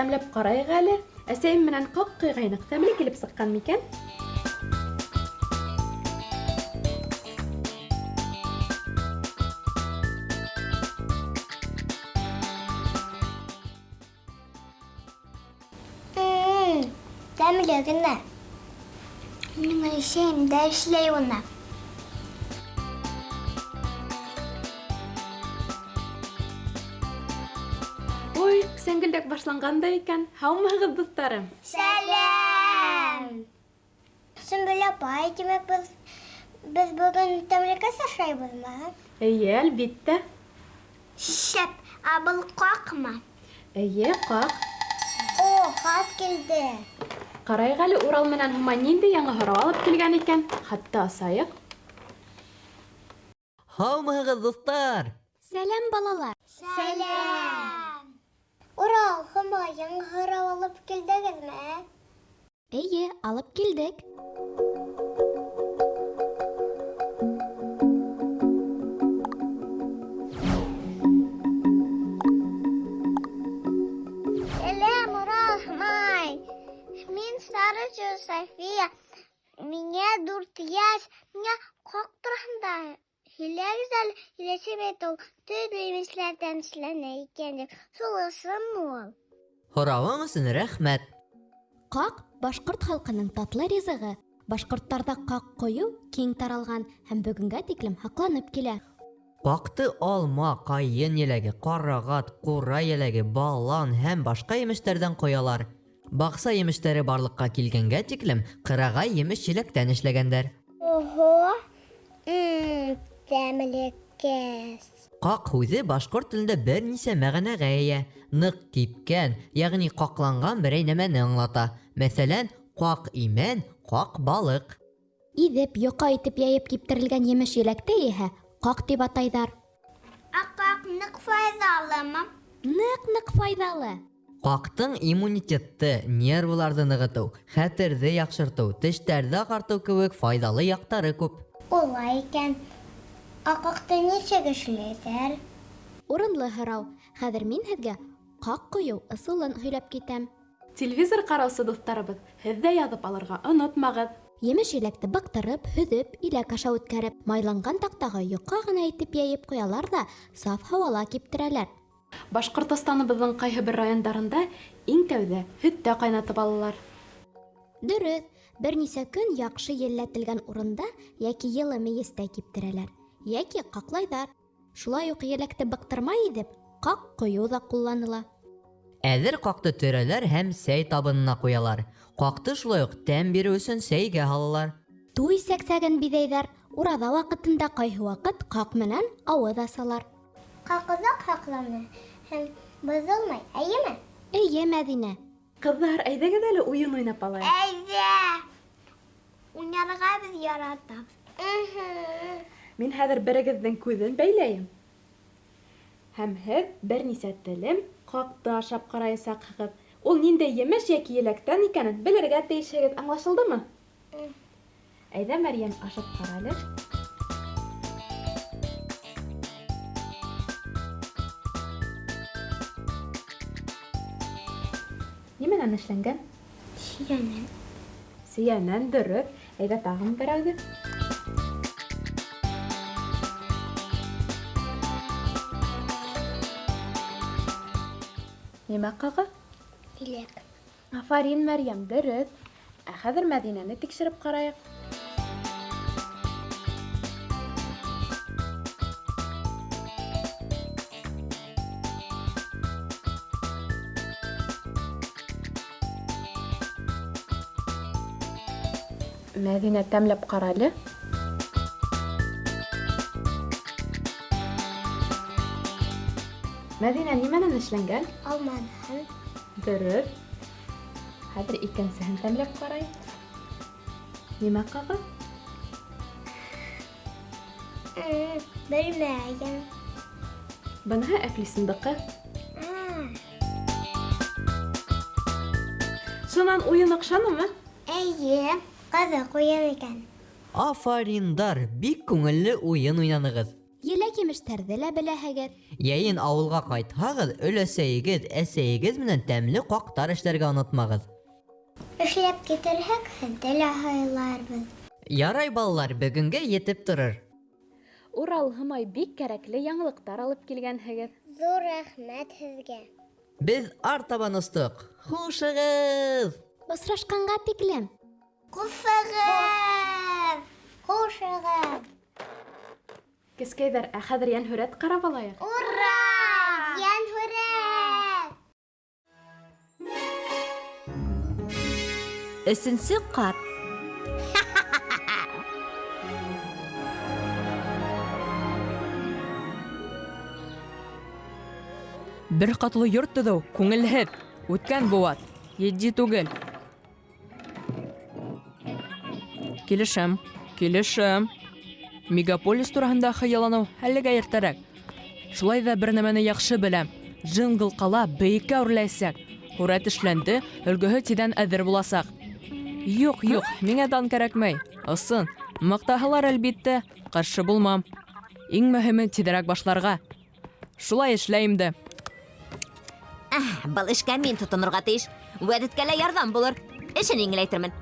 тәмләп карайык әле. Әсәйем менән ҡаҡ-ҡойғайныҡ тәмле килеп сыҡҡан микән? Тәмле генә. Мин әсәйем дә эшләй уны. Ой, сәңгелдәк башланғандай икән. Һаумыһығыҙ, дуҫтарым. Сәләм! Сөмбөл апай, тимәк без бүген тәмлекәс ашайбыҙмы? Эйе, әлбиттә. Шәп, ә был ҡаҡмы? Эйе, ҡаҡ. О, хат килде. Ҡарайыҡ әле Урал менән Һума ниндәй яңы һорау алып килгән икән. Хатта асайыҡ. Һаумыһығыҙ, дуҫтар! Сәләм, балалар! Сәләм! Урал, Һома, яңы һорау алып килдегеҙме? Эйе, алып килдек. Сәләм, Урал, Һомай. Мин Сарычу София. Миңә 4 яш. Миңә ҡаҡ тураһында һөйләгеҙ әле. Һөйләшеп әйт, ул төрлө емешләрҙән эшләнә икән дип. Шул ысынмы ул? Һорауың өсөн рәхмәт. Ҡаҡ башҡорт халҡының татлы ризығы. Башҡорттарҙа ҡаҡ ҡойоу киң таралған һәм бөгөнгә тиклем һаҡланып килә. Ҡаҡты алма, ҡайын еләге, ҡарағат, ҡура еләге, балан һәм башҡа емештәрҙән ҡоялар. Баҡса емештәре барлыҡҡа килгәнгә тиклем ҡырағай емеш еләктән эшләгәндәр. Ого! Тәмлекәс. Ҡаҡ һүҙе башҡорт телендә бер нисә мәғәнәгә эйә. Ныҡ кипкән, йәғни ҡаҡланған берәй нәмәне аңлата. Мәҫәлән, ҡаҡ имән, ҡаҡ балыҡ. Иҙеп, йоҡа итеп йәйеп киптерелгән емеш еләкте иһә ҡаҡ дип атайҙар. Ҡаҡ ныҡ файҙалымы? Ныҡ-ныҡ файҙалы. Ҡаҡтың иммунитетты, нервыларҙы нығытыу, хәтерҙе яҡшыртыу, тештәрҙе ағартыу кеүек файҙалы яҡтары күп. Улай икән. Ҡаҡты нисек эшләйҙәр? Урынлы һорау. Хәҙер мин һеҙгә ҡаҡ ҡойоу ысулын һөйләп китәм. Телевизор ҡараусы дуҫтарыбыҙ, һеҙ ҙә яҙып алырға онотмағыҙ. Емеш еләкте быҡтырып, һөҙөп, иләк аша үткәреп, майланған таҡтаға йоҡа ғына итеп йәйеп ҡуялар ҙа саф һауала киптерәләр. Башҡортостаныбыҙҙың ҡайһы бер райондарында иң тәүҙә һөттә ҡайнатып алалар. Дөрөҫ, бер нисә көн яҡшы елләтелгән урында йәки йылы мейестә киптерәләр, йәки ҡаҡлайҙар. Шулай уҡ еләкте быҡтырмай иҙеп, ҡаҡ ҡойоу ҙа ҡулланыла. Әҙер ҡаҡты төрәләр һәм сәй табынына ҡуялар. Ҡаҡты шулай уҡ тәм биреү өсөн сәйгә һалалар. Туй сәксәген биҙәйҙәр, ураҙа ваҡытында ҡайһы ваҡыт ҡаҡ менән ауыҙ асалар. Ҡаҡыҙаҡ һаҡланы һәм быҙылмай, әйеме? Эйе, Мәҙинә. Ҡыҙҙар, әйҙәгеҙ әле уйын уйнап алайыҡ. Әйҙә! Уйнарға беҙ яратабыҙ. Мин хәҙер берегеҙҙең күҙен бәйләйем. Һәм һеҙ бер нисә телем ҡаҡты ашап ҡараясаҡһығыҙ. Ул ниндәй емеш йәки еләктән икәнен белергә тейешһегеҙ, аңлашылдымы? Әйҙә, Мәрйәм, ашап ҡара әле. Нимәнән эшләнгән? Шиянән. Сейәнән, дөрөҫ. Әйҙә тағын берәүҙе. Нимә ҡағы? Иләк. Афарин, Мәрйәм, дөрөҫ. Ә хәҙер Мәҙинәне тикшереп ҡарайыҡ. Мәҙинә тәмләп ҡаралы. Мәҙинә нимәнән эшләнгән? Алмадан. Дөрөҫ. Хәҙер икенсеһен тәмләп ҡарай. Нимә ҡағы? Белмәйем. Быныһы Әфлисындыҡы. Шунан уйын оҡшанымы? Әйе, ҡыҙыҡ уйын икән. Афариндар, бик күңелле уйын уйнанығыҙ. Еләк емештәрҙе лә беләһегеҙ. Йәйен ауылға ҡайтһағыҙ, өләсәйегеҙ, әсәйегеҙ менән тәмле ҡаҡтар эшләргә онотмағыҙ. Эшләп китерһәк, һеҙҙе лә һыйларбыҙ. Ярай, балалар, бөгөнгә етеп торор. Урал һымай бик кәрәкле яңылыҡтар алып килгәнһегеҙ. Зур рәхмәт һеҙгә. Беҙ артабан остыҡ. Хушығыҙ! Осрашҡанға тиклем. Ҡуфығыҙ! Хушығыҙ! Кескәйҙәр, ә хәҙер йәнһүрәт ҡарап алайыҡ. Ура! Йәнһүрәт! 3-нче ҡат. Бер ҡатлы йорт төҙөү күңелһеҙ. Үткән быуат. Етди түгел. Килешәм. Мегаполис тураһында хыялланыу әлегә иртәрәк. Шулай ҙа бер нәмәне яҡшы беләм. Джингл ҡала бейеккә үрләйәсәк. Һүрәт эшләнде, өлгөһө тиҙән әҙер буласаҡ. Юҡ, миңә дан кәрәкмәй. Ысын, маҡтаһалар әлбиттә, ҡаршы булмам. Иң мөһиме тиҙерәк башларға. Шулай эшләйем дә. Был эшкә мин тотонорға тейеш. Вәдеткә лә ярҙам булыр. Эшен еңеләйтермен.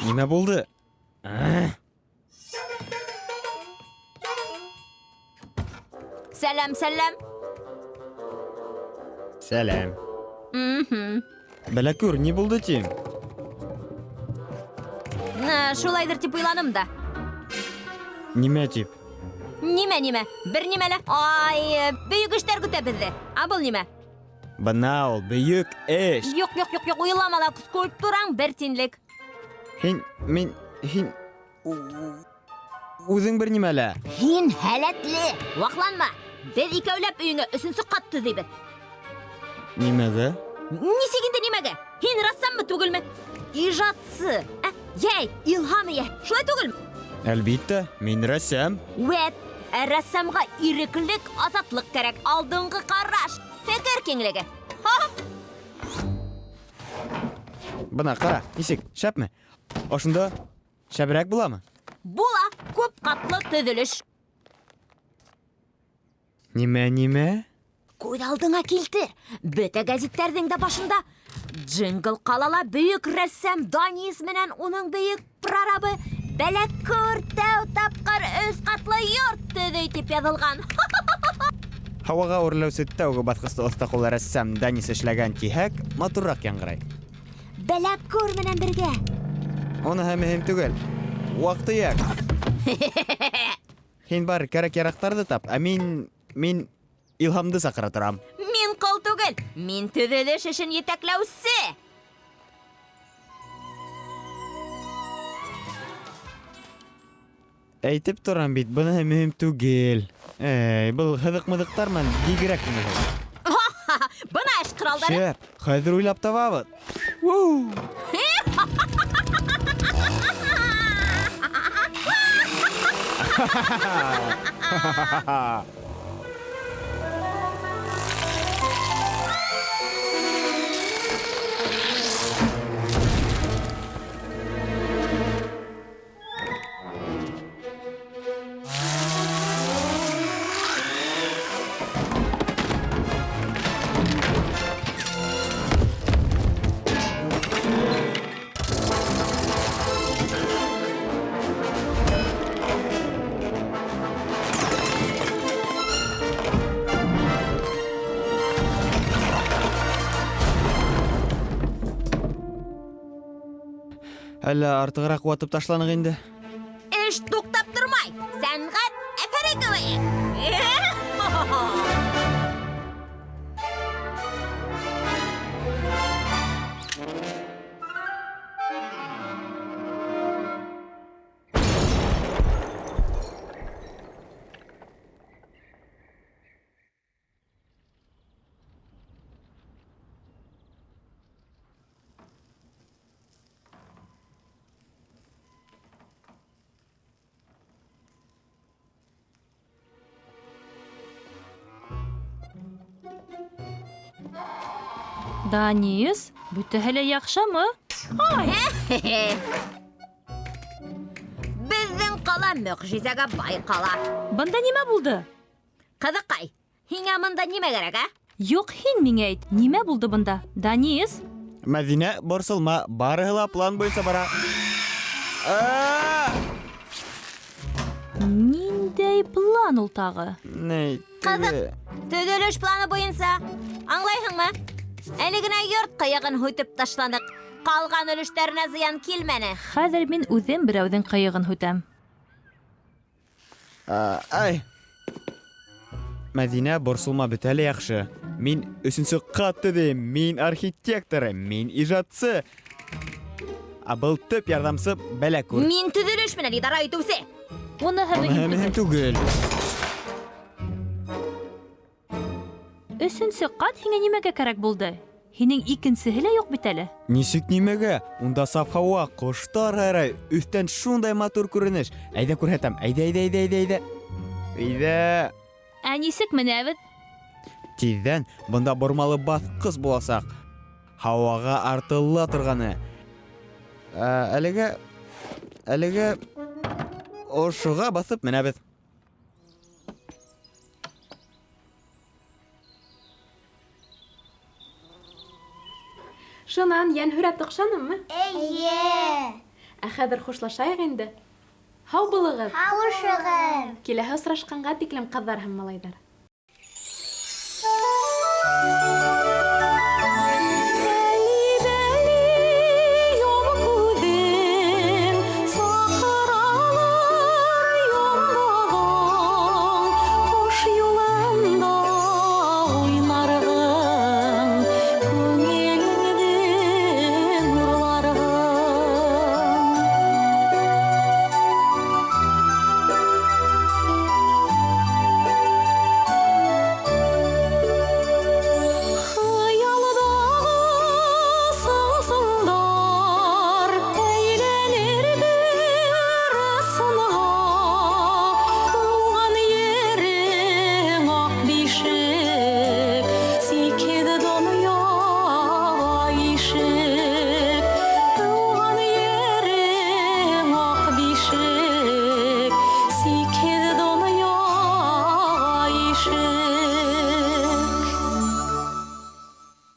Нимә булды? Сәләм. Сәләм. Бәләкүр, ни булды тим? Шулайҙыр тип уйланым да. Нимә тип? Нимә? Бер нимә лә. Ай, бөйөк эштәр көтә беҙҙе. Был нимә? Бына ул бөйөк эш. Юҡ, уйламала. Скульптураң бер тинлек. Һин үҙең бер нимә лә. Һин һәләтле. Ваҡланма. Беҙ икәүләп өйөңә 3-нче ҡат төҙөйбеҙ. Нимәгә? Нисек инде нимәгә? Һин рассаммы түгелме? Ижадсы. Йәй, илһам ия. Шулай түгелме? Әлбиттә, мин рәссам. Вәт, рәссамға иреклек, азатлык кәрәк. Алдыңғы ҡараш. Фекер киңлеге. Бына ҡара, нисек, шәпме? Ошонда шәберәк буламы? Була, күп ҡатлы төҙөлөш. Нимә? Күҙ алдыңа килтер. Бөтә гәзиттәрҙең дә башында. Джингл ҡалала бөйөк рәссам Данис менән уның бөйөк прорабы Бәләкүр тәү тапҡыр 3 ҡатлы йорт төҙөй тип яҙылған. Һауаға үрләүсе тәүге баҫҡысты оҫта ҡуллы рәссам Данис эшләгән тиһәк, матурыраҡ яңғырай. Бәләкүр менән бергә. Уныһы мөһим түгел. Ваҡты-яҡ. Һин бар кәрәк-яраҡтарҙы тап, ә мин илһамды саҡыра торам. Мин ҡол түгел, мин төҙөлөш эшен етәкләүсе. Әйтеп торам бит, быныһы мөһим түгел. Был һыҙыҡ-мыҙыҡтар менән бигерәк күңелһеҙ. Бына эш ҡоралдары. Шәп, хәҙер уйлап табабыҙ. Әллә артығыраҡ ватып ташланыҡ инде? Эш туҡтап тормай. Сәнғәт әфәре кеүек. Данис, бөтәһе лә яҡшымы? Беҙҙең ҡала мөғжизәгә бай ҡала. Бында нимә булды? Ҡыҙыҡай, һиңә бында нимә кәрәк, ә? Юҡ, һин миңә әйт, нимә булды бында? Данис? Мәҙинә, борсолма, барыһы ла план буйынса бара. Ниндәй план ул тағы? Ней, Ҡыҙык, төҙөлөш планы буйынса. Аңлайһыңмы? Әле генә йорт ҡыйығын һүтеп ташланыҡ. Ҡалған өлөштәренә зыян килмәне. Хәҙер мин үҙем берәүҙең ҡыйығын һүтәм. Ай. Мәҙинә, борсолма, бөтә лә яҡшы. Мин 3-нче ҡат төҙөйөм, мин архитектор, мин ижадсы. Был төп ярҙамсы бәлә күр. Мин төҙөлөш менән идара итеүсе. Уныһы Уныһы мөһим түгел. 3-нче ҡат һиңә нимәгә кәрәк булды? Һинең икенсеһе лә юҡ бит әле. Нисек нимәгә? Унда саф һауа, ҡоштар һайрай, өҫтән шундай матур күренеш. Әйҙә күрһәтәм. Әйҙә. Ә нисек менәбеҙ? Тиҙҙән бында бормалы баҫҡыс буласаҡ. Һауаға артыла торғаны. Әлегә ошоға баҫып менәбеҙ. Шунан, йәнһүрәт оҡшанымы? Эйе. Ә хәҙер хушлашайыҡ инде. Һау булығыҙ. Һауышығыҙ. Киләһе осрашҡанға тиклем ҡыҙҙар һәм малайҙар.